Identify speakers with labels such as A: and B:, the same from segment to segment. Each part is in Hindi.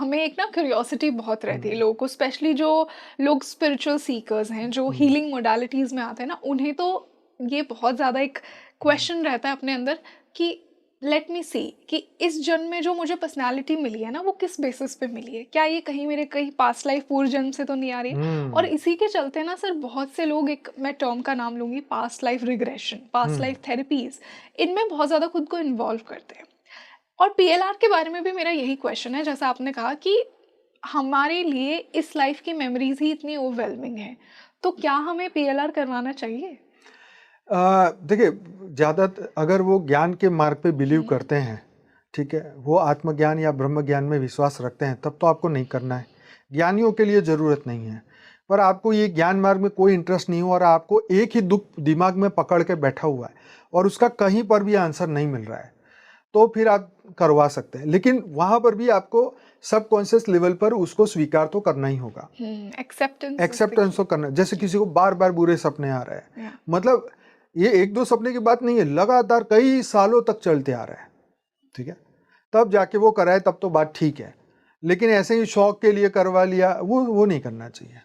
A: हमें एक ना क्यूरियोसिटी बहुत रहती है लोगों को, स्पेशली जो लोग स्पिरिचुअल सीकर्स हैं, जो हीलिंग मोडालिटीज़ में आते हैं ना, उन्हें तो ये बहुत ज़्यादा एक क्वेश्चन रहता है अपने अंदर कि लेट मी सी कि इस जन्म में जो मुझे पर्सनालिटी मिली है ना, वो किस बेसिस पे मिली है, क्या ये कहीं मेरे कहीं पास्ट लाइफ पूर्व जन्म से तो नहीं आ रही है। और
B: हुँ,
A: इसी के चलते ना सर, बहुत से लोग, एक मैं टर्म का नाम लूँगी, पास्ट लाइफ रिग्रेशन, पास्ट
B: हुँ।
A: लाइफ थेरेपीज़, इनमें बहुत ज़्यादा खुद को इन्वॉल्व करते हैं। और पीएलआर के बारे में भी मेरा यही क्वेश्चन है, जैसा आपने कहा कि हमारे लिए इस लाइफ की मेमोरीज ही इतनी ओवरवेलमिंग है, तो क्या हमें पीएलआर करवाना चाहिए?
B: देखिए ज़्यादा अगर वो ज्ञान के मार्ग पे बिलीव
A: हम्म।
B: करते हैं, ठीक है? वो आत्मज्ञान या ब्रह्म ज्ञान में विश्वास रखते हैं, तब तो आपको नहीं करना है। ज्ञानियों के लिए ज़रूरत नहीं है। पर आपको ये ज्ञान मार्ग में कोई इंटरेस्ट नहीं हो और आपको एक ही दुःख दिमाग में पकड़ के बैठा हुआ है और उसका कहीं पर भी आंसर नहीं मिल रहा है, तो फिर आप करवा सकते हैं। लेकिन वहाँ पर भी आपको सबकॉन्शियस लेवल पर उसको स्वीकार तो करना ही होगा।
A: एक्सेप्टेंस इज द
B: एक्सेप्टेंस
A: की।
B: तो करना, जैसे किसी को बार-बार बुरे सपने आ रहे हैं,
A: या।
B: मतलब ये 1-2 सपने की बात नहीं है, लगातार कई सालों तक चलते आ रहा है, ठीक है? तब जाके वो कराए तब तो बात ठीक है, लेकिन ऐसे ही शौक के लिए करवा लिया, वो नहीं करना चाहिए।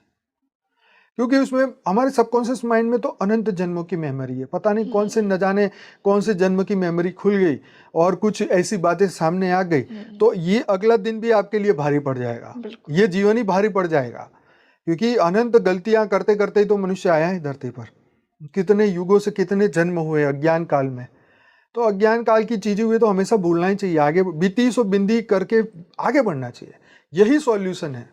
B: क्योंकि उसमें हमारे सबकॉन्शियस माइंड में तो अनंत जन्मों की मेमोरी है, पता नहीं कौन से न जाने कौन से जन्म की मेमोरी खुल गई और कुछ ऐसी बातें सामने आ गई, तो ये अगला दिन भी आपके लिए भारी पड़ जाएगा,
A: बिल्कुल।
B: ये जीवन ही भारी पड़ जाएगा। क्योंकि अनंत गलतियां करते करते ही तो मनुष्य आया है धरती पर, कितने युगों से कितने जन्म हुए अज्ञान काल में। तो अज्ञान काल की चीजें हुई तो हमेशा भूलना ही चाहिए, आगे बीती सो बिंदी करके आगे बढ़ना चाहिए, यही सॉल्यूशन है।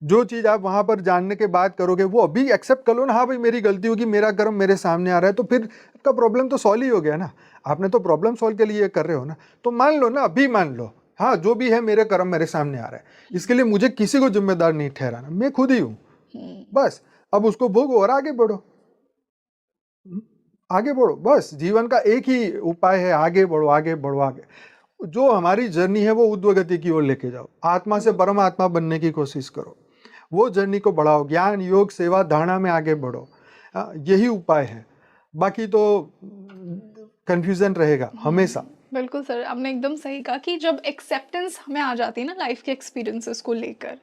B: जो चीज आप वहां पर जानने के बाद करोगे वो अभी एक्सेप्ट कर लो ना, हाँ भाई मेरी गलती होगी, मेरा कर्म मेरे सामने आ रहा है, तो फिर आपका प्रॉब्लम तो सॉल्व ही हो गया ना। आपने तो प्रॉब्लम सॉल्व के लिए कर रहे हो ना, तो मान लो ना, अभी मान लो, हाँ जो भी है मेरे कर्म मेरे सामने आ रहा है, इसके लिए मुझे किसी को जिम्मेदार नहीं ठहराना, मैं खुद ही हूँ। बस अब उसको भोगो और आगे बढ़ो। हम्म, आगे बढ़ो, बस जीवन का एक ही उपाय है, आगे बढ़ो आगे बढ़ो आगे। जो हमारी जर्नी है वो ऊर्ध्वगति की ओर लेके जाओ, आत्मा से परमात्मा बनने की कोशिश करो, वो जर्नी को बढ़ाओ, ज्ञान योग सेवा धारणा में आगे बढ़ो। यही उपाय है, बाकी तो कंफ्यूजन रहेगा हमेशा।
A: बिल्कुल सर, आपने एकदम सही कहा कि जब एक्सेप्टेंस हमें आ जाती है ना लाइफ के एक्सपीरियंसेस को लेकर,